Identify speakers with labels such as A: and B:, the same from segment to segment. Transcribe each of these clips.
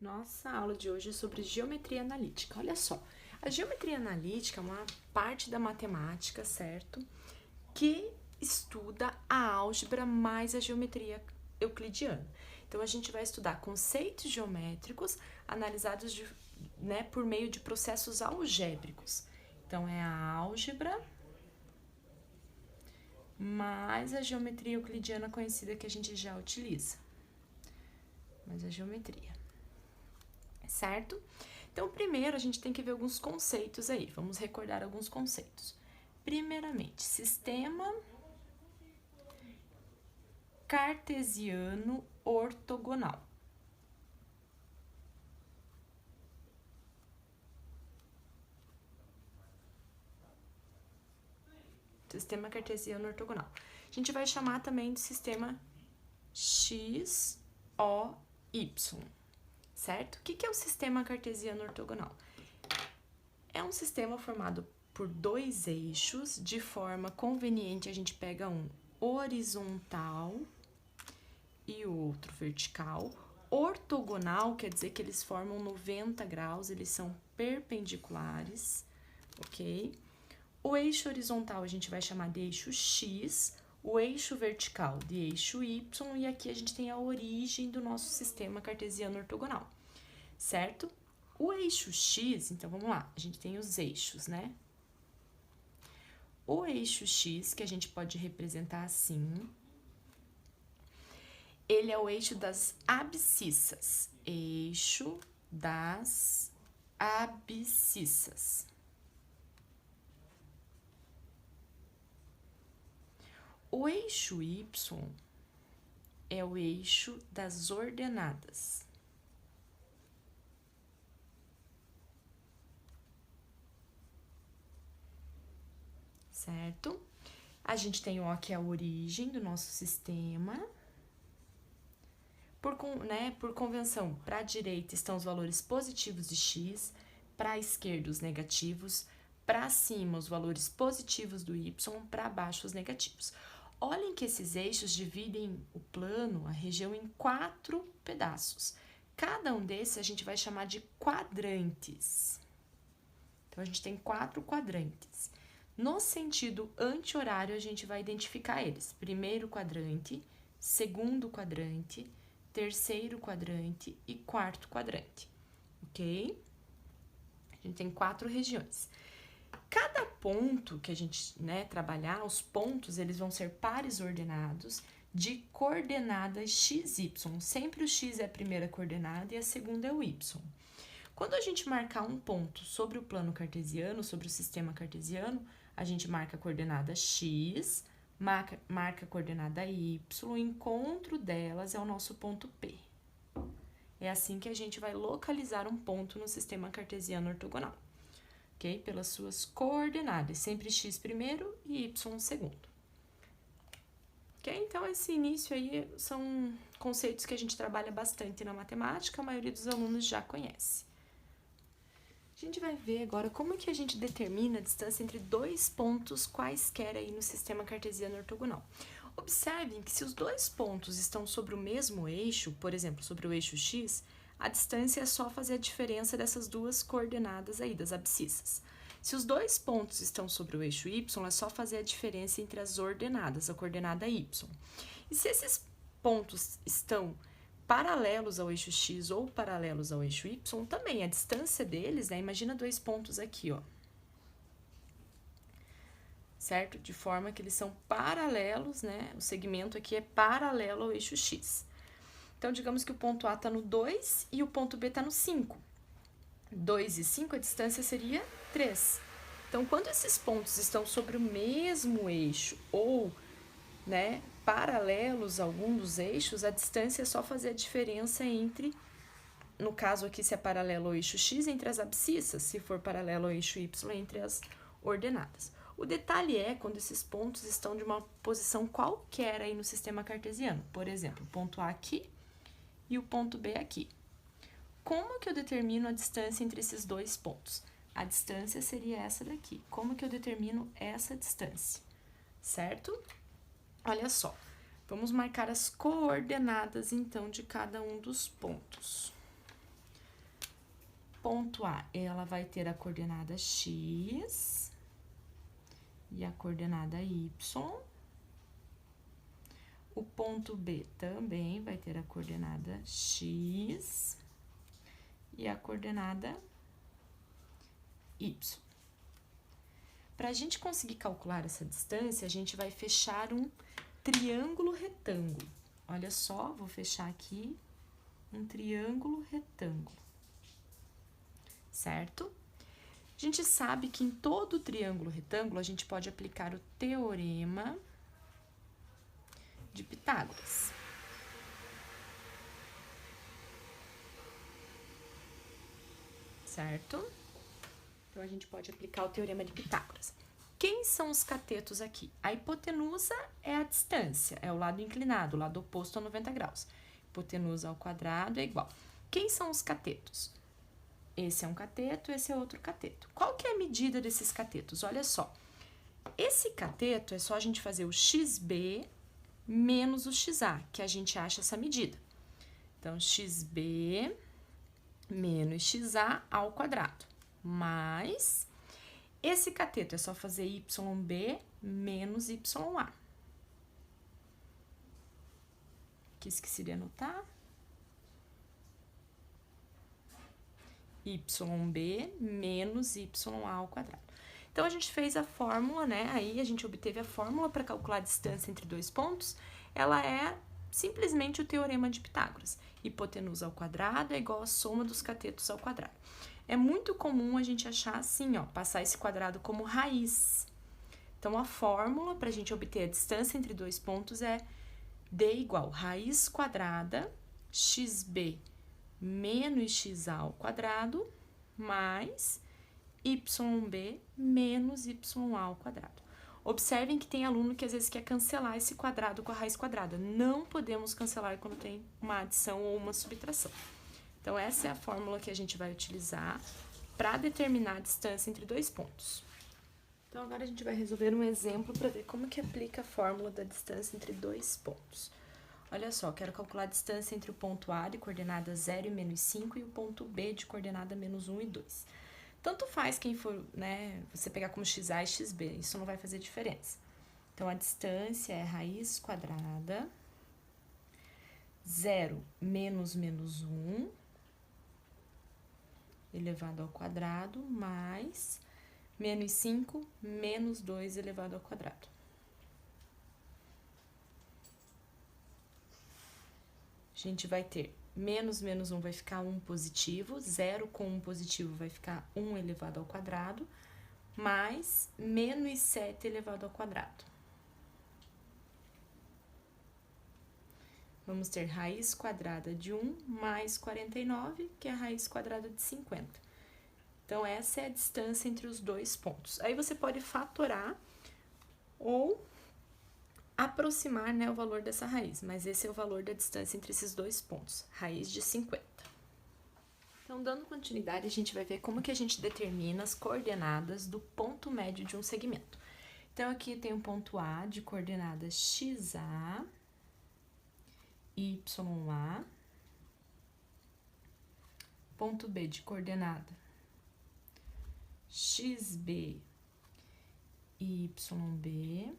A: Nossa aula de hoje é sobre geometria analítica. Olha só, a geometria analítica é uma parte da matemática, certo? Que estuda a álgebra mais a geometria euclidiana. Então, a gente vai estudar conceitos geométricos analisados por meio de processos algébricos. Então, é a álgebra mais a geometria euclidiana conhecida que a gente já utiliza. Mas a geometria. Certo? Então, primeiro a gente tem que ver alguns conceitos aí. Vamos recordar alguns conceitos. Primeiramente, sistema cartesiano ortogonal. Sistema cartesiano ortogonal. A gente vai chamar também de sistema x, o, y. Certo? O que é o sistema cartesiano ortogonal? É um sistema formado por dois eixos, de forma conveniente a gente pega um horizontal e o outro vertical. Ortogonal quer dizer que eles formam 90 graus, eles são perpendiculares, ok? O eixo horizontal a gente vai chamar de eixo X, o eixo vertical de eixo Y, e aqui a gente tem a origem do nosso sistema cartesiano ortogonal, certo? O eixo X, então vamos lá, a gente tem os eixos, né? O eixo X, que a gente pode representar assim, ele é o eixo das abscissas. Eixo das abscissas. O eixo Y é o eixo das ordenadas. Certo? A gente tem O, que é a origem do nosso sistema. Por convenção, para a direita estão os valores positivos de x, para a esquerda os negativos, para cima os valores positivos do y, para baixo os negativos. Olhem que esses eixos dividem o plano, a região, em 4 pedaços. Cada um desses a gente vai chamar de quadrantes. Então, a gente tem 4 quadrantes. No sentido anti-horário, a gente vai identificar eles. Primeiro quadrante, segundo quadrante, terceiro quadrante e quarto quadrante, ok? A gente tem 4 regiões. Cada ponto que a gente trabalhar, os pontos, eles vão ser pares ordenados de coordenadas x, y. Sempre o x é a primeira coordenada e a segunda é o y. Quando a gente marcar um ponto sobre o plano cartesiano, sobre o sistema cartesiano, a gente marca a coordenada x, marca a coordenada y, o encontro delas é o nosso ponto P. É assim que a gente vai localizar um ponto no sistema cartesiano ortogonal, ok? Pelas suas coordenadas, sempre x primeiro e y segundo. Ok? Então, esse início aí são conceitos que a gente trabalha bastante na matemática, a maioria dos alunos já conhece. A gente vai ver agora como é que a gente determina a distância entre dois pontos quaisquer aí no sistema cartesiano ortogonal. Observem que se os dois pontos estão sobre o mesmo eixo, por exemplo, sobre o eixo x, a distância é só fazer a diferença dessas duas coordenadas aí, das abscissas. Se os dois pontos estão sobre o eixo y, é só fazer a diferença entre as ordenadas, a coordenada y. E se esses pontos estão paralelos ao eixo x ou paralelos ao eixo y, também a distância deles, imagina dois pontos aqui, ó. Certo? De forma que eles são paralelos, o segmento aqui é paralelo ao eixo x. Então, digamos que o ponto A está no 2 e o ponto B está no 5. 2 e 5, a distância seria 3. Então, quando esses pontos estão sobre o mesmo eixo ou, paralelos a algum dos eixos, a distância é só fazer a diferença entre, no caso aqui, se é paralelo ao eixo x, entre as abscissas, se for paralelo ao eixo y, entre as ordenadas. O detalhe é quando esses pontos estão de uma posição qualquer aí no sistema cartesiano. Por exemplo, o ponto A aqui e o ponto B aqui. Como que eu determino a distância entre esses dois pontos? A distância seria essa daqui. Como que eu determino essa distância? Certo? Olha só, vamos marcar as coordenadas, então, de cada um dos pontos. ponto A, ela vai ter a coordenada x e a coordenada y. O ponto B também vai ter a coordenada x e a coordenada y. Para a gente conseguir calcular essa distância, a gente vai fechar um triângulo retângulo. Olha só, vou fechar aqui um triângulo retângulo, certo? A gente sabe que em todo triângulo retângulo a gente pode aplicar o teorema de Pitágoras. Certo? Então, a gente pode aplicar o teorema de Pitágoras. Quem são os catetos aqui? A hipotenusa é a distância, é o lado inclinado, o lado oposto a 90 graus. Hipotenusa ao quadrado é igual. Quem são os catetos? Esse é um cateto, esse é outro cateto. Qual que é a medida desses catetos? Olha só. Esse cateto é só a gente fazer o xb menos o xa, que a gente acha essa medida. Então, xb menos xa ao quadrado, mais esse cateto é só fazer yb menos ya. Que esqueci de anotar. yb menos ya ao quadrado. Então, a gente fez a fórmula, né? Aí, a gente obteve a fórmula para calcular a distância entre dois pontos. Ela é simplesmente o teorema de Pitágoras. Hipotenusa ao quadrado é igual a soma dos catetos ao quadrado. É muito comum a gente achar assim, ó, passar esse quadrado como raiz. Então, a fórmula para a gente obter a distância entre dois pontos é D igual raiz quadrada xb menos xa ao quadrado mais yb menos ya ao quadrado. Observem que tem aluno que às vezes quer cancelar esse quadrado com a raiz quadrada. Não podemos cancelar quando tem uma adição ou uma subtração. Então, essa é a fórmula que a gente vai utilizar para determinar a distância entre dois pontos. Então, agora a gente vai resolver um exemplo para ver como que aplica a fórmula da distância entre dois pontos. Olha só, quero calcular a distância entre o ponto A de coordenada 0 e menos 5 e o ponto B de coordenada menos 1 e 2. Tanto faz quem for, né, você pegar como xa e xb, isso não vai fazer diferença. Então, a distância é raiz quadrada 0 menos 1 elevado ao quadrado mais menos 5 menos 2 elevado ao quadrado. A gente vai ter menos 1 vai ficar 1 positivo, 0 com 1 positivo vai ficar 1 elevado ao quadrado, mais menos 7 elevado ao quadrado. Vamos ter raiz quadrada de 1 mais 49, que é a raiz quadrada de 50. Então, essa é a distância entre os dois pontos. Aí, você pode fatorar ou aproximar, né, o valor dessa raiz, mas esse é o valor da distância entre esses dois pontos, raiz de 50. Então, dando continuidade, a gente vai ver como que a gente determina as coordenadas do ponto médio de um segmento. Então, aqui tem um ponto A de coordenada xa, ya, ponto B de coordenada xb e yb,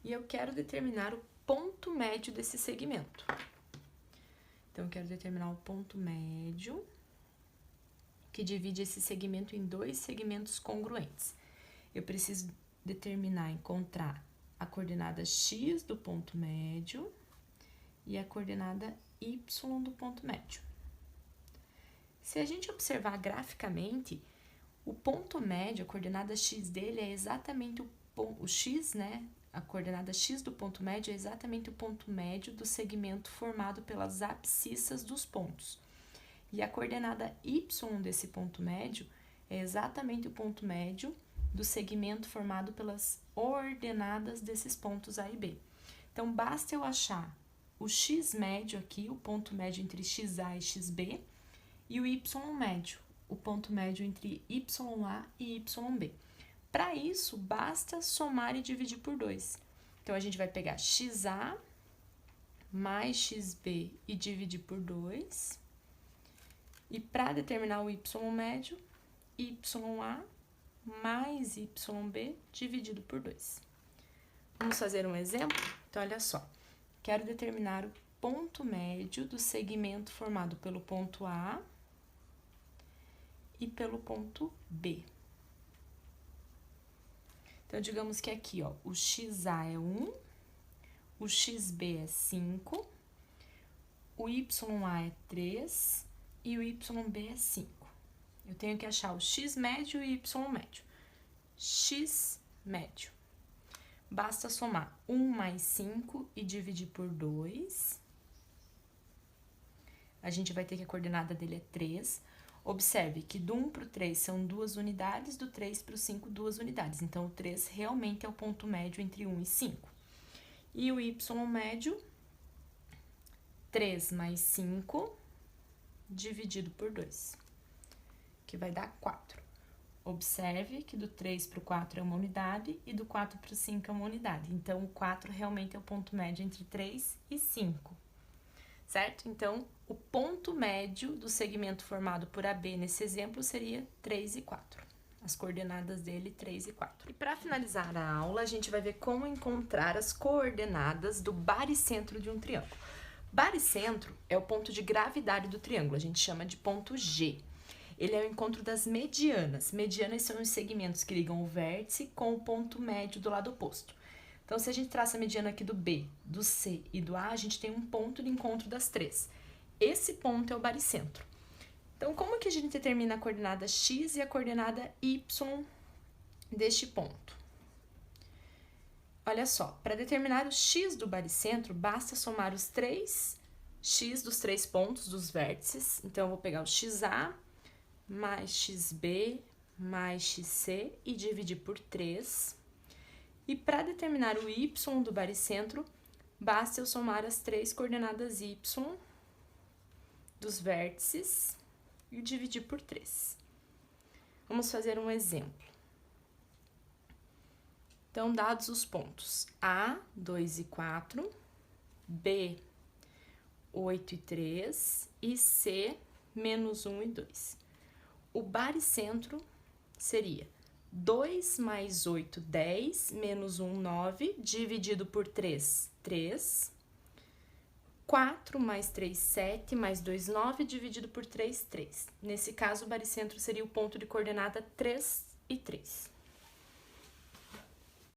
A: e eu quero determinar o ponto médio desse segmento. Então, eu quero determinar o ponto médio que divide esse segmento em dois segmentos congruentes. Eu preciso encontrar a coordenada x do ponto médio e a coordenada y do ponto médio. Se a gente observar graficamente, o ponto médio, a coordenada x dele é exatamente o x, né? A coordenada x do ponto médio é exatamente o ponto médio do segmento formado pelas abscissas dos pontos. E a coordenada y desse ponto médio é exatamente o ponto médio do segmento formado pelas ordenadas desses pontos A e B. Então, basta eu achar o x médio aqui, o ponto médio entre xa e xb, e o y médio, o ponto médio entre ya e yb. Para isso, basta somar e dividir por 2. Então, a gente vai pegar xa mais xb e dividir por 2. E para determinar o y médio, YA mais YB dividido por 2. Vamos fazer um exemplo? Então, olha só. Quero determinar o ponto médio do segmento formado pelo ponto A e pelo ponto B. Então, digamos que aqui, ó, o XA é 1, o XB é 5, o YA é 3 e o YB é 5. Eu tenho que achar o X médio e o Y médio. X médio. Basta somar 1 mais 5 e dividir por 2. A gente vai ter que a coordenada dele é 3. Observe que do 1 para o 3 são 2 unidades, do 3 para o 5, 2 unidades. Então, o 3 realmente é o ponto médio entre 1 e 5. E o Y médio, 3 mais 5 dividido por 2, que vai dar 4. Observe que do 3 para o 4 é uma unidade e do 4 para o 5 é uma unidade. Então, o 4 realmente é o ponto médio entre 3 e 5, certo? Então, o ponto médio do segmento formado por AB nesse exemplo seria 3 e 4. As coordenadas dele, 3 e 4. E para finalizar a aula, a gente vai ver como encontrar as coordenadas do baricentro de um triângulo. Baricentro é o ponto de gravidade do triângulo, a gente chama de ponto G. Ele é o encontro das medianas. Medianas são os segmentos que ligam o vértice com o ponto médio do lado oposto. Então, se a gente traça a mediana aqui do B, do C e do A, a gente tem um ponto de encontro das três. Esse ponto é o baricentro. Então, como que a gente determina a coordenada x e a coordenada y deste ponto? Olha só, para determinar o x do baricentro, basta somar os 3 x dos 3 pontos dos vértices. Então, eu vou pegar o xa mais xb mais xc e dividir por 3. E para determinar o y do baricentro, basta eu somar as 3 coordenadas y dos vértices e dividir por 3. Vamos fazer um exemplo. Então, dados os pontos A, 2 e 4, B, 8 e 3 e C, menos 1 e 2. O baricentro seria 2 mais 8, 10, menos 1, 9, dividido por 3, 3. 4 mais 3, 7, mais 2, 9, dividido por 3, 3. Nesse caso, o baricentro seria o ponto de coordenada 3 e 3.